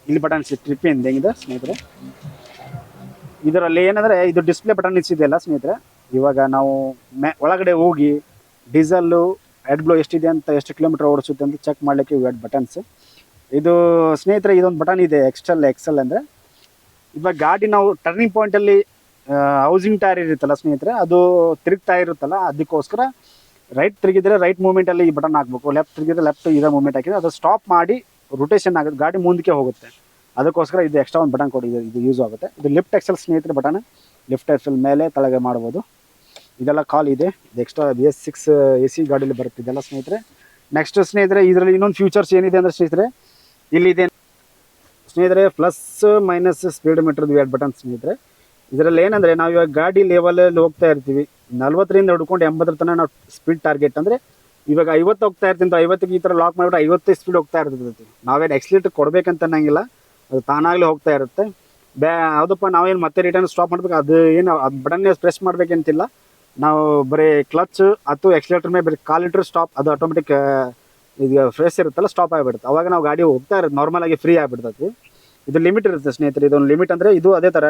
ಇಲ್ಲಿ ಬಟನ್ಸ್ ಟ್ರಿಪ್ಪಿಂದ ಹೆಂಗಿದೆ ಸ್ನೇಹಿತರೆ. ಇದರಲ್ಲಿ ಏನಂದರೆ ಇದು ಡಿಸ್ಪ್ಲೇ ಬಟನ್ ಇದೆಯಲ್ಲ ಸ್ನೇಹಿತರೆ, ಇವಾಗ ನಾವು ಒಳಗಡೆ ಹೋಗಿ ಡೀಸಲ್ಲು ಹೆಡ್ ಬ್ಲೋ ಎಷ್ಟಿದೆ ಅಂತ, ಎಷ್ಟು ಕಿಲೋಮೀಟರ್ ಓಡಿಸುತ್ತೆ ಅಂತ ಚೆಕ್ ಮಾಡಲಿಕ್ಕೆ ಇವು ಎರಡು ಬಟನ್ಸ್. ಇದು ಸ್ನೇಹಿತರೆ ಇದೊಂದು ಬಟನ್ ಇದೆ ಎಕ್ಸೆಲ್ ಅಂದರೆ ಇವಾಗ ಗಾಡಿ ನಾವು ಟರ್ನಿಂಗ್ ಪಾಯಿಂಟಲ್ಲಿ ಹೌಸಿಂಗ್ ಟೈರ್ ಇರುತ್ತಲ್ಲ ಸ್ನೇಹಿತರೆ, ಅದು ತಿರುಗ್ತಾ ಇರುತ್ತಲ್ಲ, ಅದಕ್ಕೋಸ್ಕರ ರೈಟ್ ತಿರುಗಿದ್ರೆ ರೈಟ್ ಮೂಮೆಂಟಲ್ಲಿ ಈ ಬಟನ್ ಹಾಕಬೇಕು, ಲೆಫ್ಟ್ ತಿರುಗಿದ್ರೆ ಲೆಫ್ಟ್ ಇದೇ ಮೂಮೆಂಟ್ ಹಾಕಿದ್ರೆ ಅದು ಸ್ಟಾಪ್ ಮಾಡಿ ರೊಟೇಷನ್ ಆಗುತ್ತೆ, ಗಾಡಿ ಮುಂದಕ್ಕೆ ಹೋಗುತ್ತೆ. ಅದಕ್ಕೋಸ್ಕರ ಇದು ಎಕ್ಸ್ಟ್ರಾ ಒಂದು ಬಟನ್ ಕೊಡಿ, ಇದು ಯೂಸ್ ಆಗುತ್ತೆ. ಇದು ಲಿಫ್ಟ್ ಎಕ್ಸೆಲ್ ಸ್ನೇಹಿತರೆ ಬಟನ್, ಲಿಫ್ಟ್ ಎಕ್ಸೆಲ್ ಮೇಲೆ ತಳಗೆ ಮಾಡ್ಬೋದು. ಇದೆಲ್ಲ ಕಾಲ್ ಇದೆ, ಇದು ಎಕ್ಸ್ಟ್ರಾ bs6 AC ಗಾಡಿಯಲ್ಲಿ ಬರುತ್ತೆ ಇದೆಲ್ಲ ಸ್ನೇಹಿತರೆ. ನೆಕ್ಸ್ಟ್ ಸ್ನೇಹಿತರೆ ಇದರಲ್ಲಿ ಇನ್ನೊಂದು ಫ್ಯೂಚರ್ಸ್ ಏನಿದೆ ಅಂದರೆ ಸ್ನೇಹಿತರೆ ಇಲ್ಲಿದೆ ಸ್ನೇಹಿತರೆ ಪ್ಲಸ್ ಮೈನಸ್ ಸ್ಪೀಡ್ ಮೀಟರ್ದು ಎರಡು ಬಟನ್ ಸ್ನೇಹಿತರೆ. ಇದರಲ್ಲಿ ಏನಂದರೆ ನಾವು ಇವಾಗ ಗಾಡಿ ಲೆವೆಲಲ್ಲಿ ಹೋಗ್ತಾ ಇರ್ತೀವಿ, 40ರಿಂದ ಹಿಡ್ಕೊಂಡು 80 ತನಕ ನಾವು ಸ್ಪೀಡ್ ಟಾರ್ಗೆಟ್ ಅಂದರೆ ಇವಾಗ 50 ಹೋಗ್ತಾ ಇರ್ತೀನಿ, 50ಗೆ ಈ ಥರ ಲಾಕ್ ಮಾಡಿಬಿಟ್ಟು 50 ಸ್ಪೀಡ್ ಹೋಗ್ತಾ ಇರ್ತೈತಿ. ನಾವೇನು ಎಕ್ಸ್ಲೇಟರ್ ಕೊಡಬೇಕಂತ ಅನ್ನಂಗಿಲ್ಲ, ಅದು ತಾನಾಗಲೇ ಹೋಗ್ತಾ ಇರುತ್ತೆ. ಯಾವುದಪ್ಪ ನಾವೇನು ಮತ್ತೆ ರಿಟರ್ನ್ ಸ್ಟಾಪ್ ಮಾಡಬೇಕು, ಅದು ಏನು ಅದು ಬಟನ್ನೇ ಪ್ರೆಸ್ ಮಾಡಬೇಕಂತಿಲ್ಲ. ನಾವು ಬರೀ ಕ್ಲಚ್ ಅಥವಾ ಎಕ್ಸ್ಲೇಟರ್ ಮೇಲೆ ಬರೀ ಕಾಲಿಟ್ರ್ ಸ್ಟಾಪ್, ಅದು ಆಟೋಮೆಟಿಕ್ ಈಗ ಫ್ರೆಶ್ ಇರುತ್ತಲ್ಲ ಸ್ಟಾಪ್ ಆಗಿಬಿಡುತ್ತೆ. ಅವಾಗ ನಾವು ಗಾಡಿ ಹೋಗ್ತಾ ಇರೋದು ನಾರ್ಮಲಾಗಿ ಫ್ರೀ ಆಗಿಬಿಡ್ತೈತಿ. ಇದು ಲಿಮಿಟ್ ಇರುತ್ತೆ ಸ್ನೇಹಿತರೆ, ಇದೊಂದು ಲಿಮಿಟ್ ಅಂದರೆ ಇದು ಅದೇ ಥರ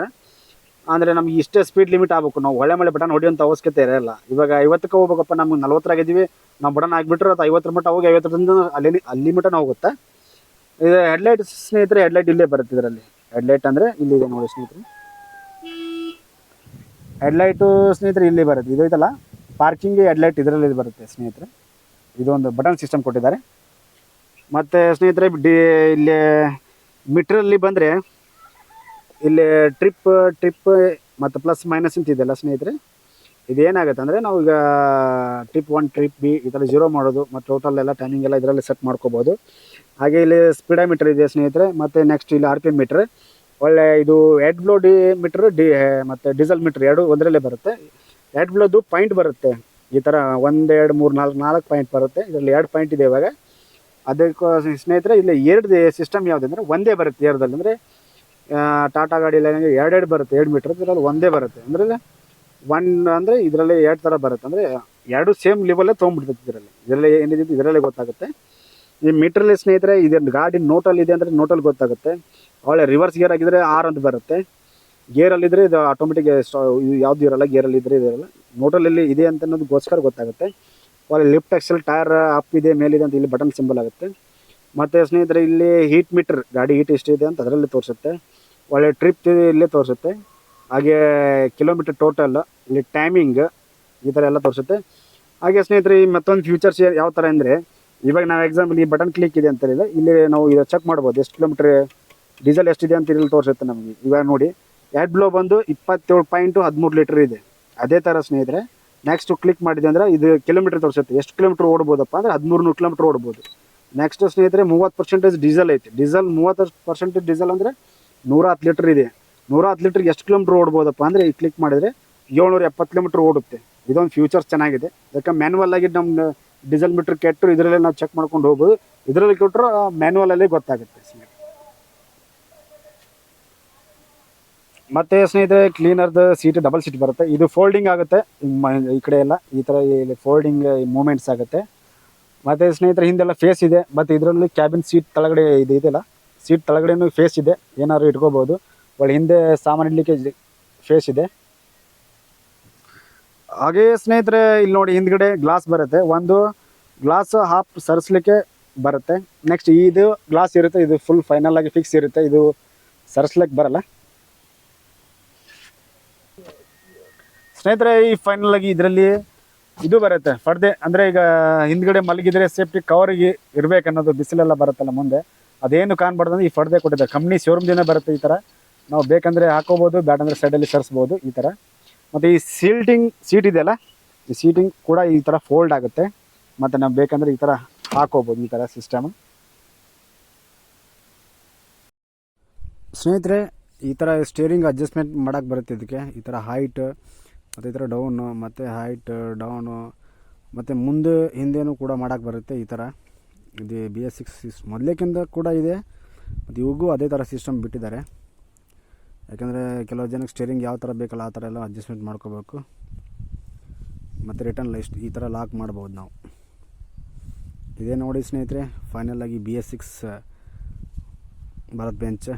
ಅಂದರೆ ನಮ್ಗೆ ಇಷ್ಟೇ ಸ್ಪೀಡ್ ಲಿಮಿಟ್ ಆಗಬೇಕು, ನಾವು ಒಳ್ಳೆ ಬಟನ್ ಹೊಡಿಯೋಂಥ ಅವಶ್ಯಕತೆ ಇರೋಲ್ಲ. ಇವಾಗ 50ಕ್ಕೆ ಹೋಗ್ಬೇಕಪ್ಪ, ನಮ್ಗೆ 40ರಾಗಿದ್ದೀವಿ, ನಾವು ಬಟನ್ ಹಾಕ್ಬಿಟ್ರೆ ಅದು 50 ಮಟ್ಟ ಹೋಗಿ 50ರಿಂದ ಅಲ್ಲಿ ಮಟನ ಹೋಗುತ್ತೆ. ಇದು ಹೆಡ್ಲೈಟ್ ಸ್ನೇಹಿತರೆ, ಹೆಡ್ಲೈಟ್ ಇಲ್ಲೇ ಬರುತ್ತೆ ಇದರಲ್ಲಿ. ಹೆಡ್ಲೈಟ್ ಅಂದರೆ ಇಲ್ಲಿದೆ ನೋಡಿ ಸ್ನೇಹಿತರೆ, ಹೆಡ್ಲೈಟು ಸ್ನೇಹಿತರೆ ಇಲ್ಲಿ ಬರುತ್ತೆ. ಇದು ಇದಲ್ಲ ಪಾರ್ಕಿಂಗ್ ಹೆಡ್ಲೈಟ್ ಇದರಲ್ಲಿ ಬರುತ್ತೆ ಸ್ನೇಹಿತರೆ. ಇದೊಂದು ಬಟನ್ ಸಿಸ್ಟಮ್ ಕೊಟ್ಟಿದ್ದಾರೆ. ಮತ್ತು ಸ್ನೇಹಿತರೆ ಇಲ್ಲಿ ಮೀಟ್ರಲ್ಲಿ ಬಂದರೆ ಇಲ್ಲಿ ಟ್ರಿಪ್ ಮತ್ತು ಪ್ಲಸ್ ಮೈನಸ್ ಅಂತ ಇದೆಯಲ್ಲ ಸ್ನೇಹಿತರೆ. ಇದೇನಾಗುತ್ತೆ ಅಂದರೆ ನಾವು ಈಗ ಟ್ರಿಪ್ 1 ಟ್ರಿಪ್ B ಈ ಥರ 0 ಮಾಡೋದು ಮತ್ತು ಟೋಟಲ್ ಎಲ್ಲ ಟೈಮಿಂಗ್ ಎಲ್ಲ ಇದರಲ್ಲಿ ಸೆಟ್ ಮಾಡ್ಕೋಬೋದು. ಹಾಗೆ ಇಲ್ಲಿ ಸ್ಪೀಡೋಮೀಟರ್ ಇದೆ ಸ್ನೇಹಿತರೆ. ಮತ್ತು ನೆಕ್ಸ್ಟ್ ಇಲ್ಲಿ RPM ಮೀಟ್ರ್, ಒಳ್ಳೆ ಇದು ಹೆಡ್ ಬ್ಲೋ ಮೀಟ್ರ್ ಮತ್ತು ಡೀಸೆಲ್ ಮೀಟ್ರ್ ಎರಡು ಒಂದರಲ್ಲೇ ಬರುತ್ತೆ. ಹೆಡ್ ಬ್ಲೋದು ಪಾಯಿಂಟ್ ಬರುತ್ತೆ ಈ ಥರ 1 2 3 4 ಪಾಯಿಂಟ್ ಬರುತ್ತೆ. ಇದರಲ್ಲಿ 2 ಪಾಯಿಂಟ್ ಇದೆ ಇವಾಗ. ಅದಕ್ಕೆ ಸ್ನೇಹಿತರೆ ಇಲ್ಲಿ 2 ಸಿಸ್ಟಮ್ ಯಾವುದಂದರೆ ಒಂದೇ ಬರುತ್ತೆ ಏರ್ದಲ್ಲಿ. ಅಂದರೆ ಟಾಟಾ ಗಾಡಿಯಲ್ಲಿ ಎರಡು ಬರುತ್ತೆ 2 ಮೀಟ್ರ್, ಇದರಲ್ಲಿ ಒಂದೇ ಬರುತ್ತೆ. ಅಂದರೆ 1 ಅಂದರೆ ಇದರಲ್ಲಿ 2 ಥರ ಬರುತ್ತೆ, ಅಂದರೆ 2 ಸೇಮ್ ಲೆವೆಲ್ಲೇ ತೊಗೊಂಡ್ಬಿಡ್ತೈತೆ. ಇದರಲ್ಲಿ ಏನಿದೆ ಇದರಲ್ಲೇ ಗೊತ್ತಾಗುತ್ತೆ. ಈ ಮೀಟ್ರಲ್ಲಿ ಸ್ನೇಹಿತರೆ ಇದೊಂದು ಗಾಡಿ ನೋಟಲ್ಲಿ ಇದೆ ಅಂದರೆ ನೋಟಲ್ಲಿ ಗೊತ್ತಾಗುತ್ತೆ. ಒಳ್ಳೆ ರಿವರ್ಸ್ ಗೇರ್ ಆಗಿದ್ರೆ 6 ಅಂತ ಬರುತ್ತೆ, ಗೇರಲ್ಲಿದ್ದರೆ ಇದು ಆಟೋಮೆಟಿಕ್ ಯಾವುದು ಇರೋಲ್ಲ, ಗೇರಲ್ಲಿ ಇದ್ದರೆ ಇರೋಲ್ಲ. ನೋಟಲ್ಲಿ ಇದೆ ಅಂತ ಅನ್ನೋದಕ್ಕೋಸ್ಕರ ಗೊತ್ತಾಗುತ್ತೆ. ಒಳ್ಳೆ ಲಿಫ್ಟ್ ಎಕ್ಸೆಲ್ ಟೈರ್ ಅಪ್ ಇದೆ ಮೇಲಿದೆ ಅಂತ ಇಲ್ಲಿ ಬಟನ್ ಸಿಂಬಲ್ ಆಗುತ್ತೆ. ಮತ್ತು ಸ್ನೇಹಿತರೆ ಇಲ್ಲಿ ಹೀಟ್ ಮೀಟ್ರ್, ಗಾಡಿ ಹೀಟ್ ಎಷ್ಟಿದೆ ಅಂತ ಅದರಲ್ಲಿ ತೋರಿಸುತ್ತೆ. ಒಳ್ಳೆ ಟ್ರಿಪ್ ಇಲ್ಲೇ ತೋರಿಸುತ್ತೆ. ಹಾಗೆ ಕಿಲೋಮೀಟರ್ ಟೋಟಲ್, ಇಲ್ಲಿ ಟೈಮಿಂಗ್ ಈ ಥರ ಎಲ್ಲ ತೋರಿಸುತ್ತೆ. ಹಾಗೆ ಸ್ನೇಹಿತರೆ ಈ ಮತ್ತೊಂದು ಫ್ಯೂಚರ್ಸ್ ಯಾವ ಥರ ಅಂದರೆ ಇವಾಗ ನಾವು ಎಕ್ಸಾಂಪಲ್ ಈ ಬಟನ್ ಕ್ಲಿಕ್ ಇದೆ ಅಂತ ಹೇಳಿದ್ರೆ ಇಲ್ಲಿ ನಾವು ಇದು ಚೆಕ್ ಮಾಡ್ಬೋದು ಎಷ್ಟು ಕಿಲೋಮೀಟ್ರ್ ಡೀಸೆಲ್ ಎಷ್ಟಿದೆ ಅಂತ ಇಲ್ಲಿ ತೋರಿಸುತ್ತೆ ನಮಗೆ. ಇವಾಗ ನೋಡಿ ಹೆಡ್ ಬ್ಲೋ ಬಂದು 27.13 ಲೀಟ್ರ್ ಇದೆ. ಅದೇ ಥರ ಸ್ನೇಹಿತರೆ ನೆಕ್ಸ್ಟ್ ಕ್ಲಿಕ್ ಮಾಡಿದೆ ಅಂದರೆ ಇದು ಕಿಲೋಮೀಟ್ರ್ ತೋರಿಸುತ್ತೆ, ಎಷ್ಟು ಕಿಲೋಮೀಟ್ರ್ ಓಡ್ಬೋದಪ್ಪ ಅಂದರೆ 1300 ಕಿಲೋಮೀಟ್ರ್ ಓಡ್ಬೋದು. ನೆಕ್ಸ್ಟ್ ಸ್ನೇಹಿತರೆ 30% ಡೀಸೆಲ್ ಐತೆ. ಡೀಸೆಲ್ 30% ಡೀಸೆಲ್ ಅಂದರೆ 110 ಲೀಟ್ರ್ ಇದೆ. 110 ಲೀಟ್ರಿಗೆ ಎಷ್ಟು ಕಿಲೋಮೀಟ್ರ್ ಓಡ್ಬೋದಪ್ಪ ಅಂದರೆ ಈ ಕ್ಲಿಕ್ ಮಾಡಿದರೆ 770 ಕಿಲೋಮೀಟ್ರ್ ಓಡುತ್ತೆ. ಇದೊಂದು ಫ್ಯೂಚರ್ಸ್ ಚೆನ್ನಾಗಿದೆ. ಯಾಕೆ ಮ್ಯಾನ್ಯಲ್ ಆಗಿ ನಮ್ಮ ಡೀಸೆಲ್ ಮೀಟ್ರ್ ಕೆಟ್ಟರು ಇದರಲ್ಲೇ ನಾವು ಚೆಕ್ ಮಾಡ್ಕೊಂಡು ಹೋಗ್ಬೋದು. ಇದರಲ್ಲಿ ಕೊಟ್ಟರು ಮ್ಯಾನ್ಯಲಲ್ಲಿ ಗೊತ್ತಾಗುತ್ತೆ. ಮತ್ತು ಸ್ನೇಹಿತರೆ ಕ್ಲೀನರ್ದು ಸೀಟ್ ಡಬಲ್ ಸೀಟ್ ಬರುತ್ತೆ. ಇದು ಫೋಲ್ಡಿಂಗ್ ಆಗುತ್ತೆ ಈ ಕಡೆ ಎಲ್ಲ ಈ ಥರ ಫೋಲ್ಡಿಂಗ್ ಮೂಮೆಂಟ್ಸ್ ಆಗುತ್ತೆ. ಮತ್ತು ಸ್ನೇಹಿತರೆ ಹಿಂದೆಲ್ಲ ಫೇಸ್ ಇದೆ. ಮತ್ತು ಇದರಲ್ಲಿ ಕ್ಯಾಬಿನ್ ಸೀಟ್ ಕೆಳಗಡೆ ಇದು ಇದೆಯಲ್ಲ, ಸೀಟ್ ಕೆಳಗಡೆನೂ ಫೇಸ್ ಇದೆ, ಏನಾದ್ರು ಇಟ್ಕೋಬೋದು. ಒಳ್ಳೆ ಹಿಂದೆ ಸಾಮಾನು ಇಡಲಿಕ್ಕೆ ಫೇಸ್ ಇದೆ. ಹಾಗೇ ಸ್ನೇಹಿತರೆ ಇಲ್ಲಿ ನೋಡಿ ಹಿಂದ್ಗಡೆ ಗ್ಲಾಸ್ ಬರುತ್ತೆ. ಒಂದು ಗ್ಲಾಸ್ ಹಾಫ್ ಸರಿಸ್ಲಿಕ್ಕೆ ಬರುತ್ತೆ. ನೆಕ್ಸ್ಟ್ ಇದು ಗ್ಲಾಸ್ ಇರುತ್ತೆ, ಇದು ಫುಲ್ ಫೈನಲ್ ಆಗಿ ಫಿಕ್ಸ್ ಇರುತ್ತೆ, ಇದು ಸರಿಸ್ಲಿಕ್ಕೆ ಬರಲ್ಲ. ಸ್ನೇಹಿತರೆ ಈ ಫೈನಲ್ ಆಗಿ ಇದರಲ್ಲಿ ಇದು ಬರುತ್ತೆ ಪರ್ದೆ. ಅಂದರೆ ಈಗ ಹಿಂದ್ಗಡೆ ಮಲಗಿದ್ರೆ ಸೇಫ್ಟಿ ಕವರಿಗೆ ಇರಬೇಕನ್ನೋದು, ಬಿಸಿಲೆಲ್ಲ ಬರುತ್ತಲ್ಲ ಮುಂದೆ, ಅದೇನು ಕಾಣಬಾರ್ದು ಅಂದ್ರೆ ಈ ಪರ್ದೆ ಕೊಟ್ಟಿದ್ದಾರೆ. ಕಂಪ್ನಿ ಶೋರೂಮ್ದಿಂದ ಬರುತ್ತೆ ಈ ಥರ. ನಾವು ಬೇಕಂದರೆ ಹಾಕೋಬೋದು, ಬ್ಯಾಡಂದರೆ ಸೈಡಲ್ಲಿ ಸರಿಸ್ಬೋದು ಈ ಥರ. ಮತ್ತು ಈ ಸೀಟ್ ಇದೆಯಲ್ಲ, ಈ ಸೀಟಿಂಗ್ ಕೂಡ ಈ ಥರ ಫೋಲ್ಡ್ ಆಗುತ್ತೆ. ಮತ್ತು ನಾವು ಬೇಕಂದರೆ ಈ ಥರ ಹಾಕೋಬೋದು, ಈ ಥರ ಸಿಸ್ಟಮ್. ಸ್ನೇಹಿತರೆ ಈ ಥರ ಸ್ಟೇರಿಂಗ್ ಅಡ್ಜಸ್ಟ್ಮೆಂಟ್ ಮಾಡೋಕ್ಕೆ ಬರುತ್ತೆ ಇದಕ್ಕೆ. ಈ ಥರ ಹೈಟ್ ಮತ್ತು ಈ ಥರ ಡೌನು, ಮತ್ತು ಹೈಟ್ ಡೌನು, ಮತ್ತು ಮುಂದೆ ಹಿಂದೆನೂ ಕೂಡ ಮಾಡೋಕ್ಕೆ ಬರುತ್ತೆ ಈ ಥರ. ಇದು BS6 ಮೊದಲೇಕಿಂತ ಕೂಡ ಇದೆ. ಮತ್ತು ಇವಾಗೂ ಅದೇ ಥರ ಸಿಸ್ಟಮ್ ಬಿಟ್ಟಿದ್ದಾರೆ. ಯಾಕಂದರೆ ಕೆಲವು ಜನಕ್ಕೆ ಸ್ಟೇರಿಂಗ್ ಯಾವ ಥರ ಬೇಕಲ್ಲ ಆ ಥರ ಎಲ್ಲ ಅಡ್ಜಸ್ಟ್ಮೆಂಟ್ ಮಾಡ್ಕೋಬೇಕು. ಮತ್ತು ರಿಟರ್ನ್ ಈ ಥರ ಲಾಕ್ ಮಾಡ್ಬೋದು ನಾವು. ಇದೇ ನೋಡಿ ಸ್ನೇಹಿತರೆ ಫೈನಲ್ ಆಗಿ BS6 ಭಾರತ್ ಬೆಂಚ್.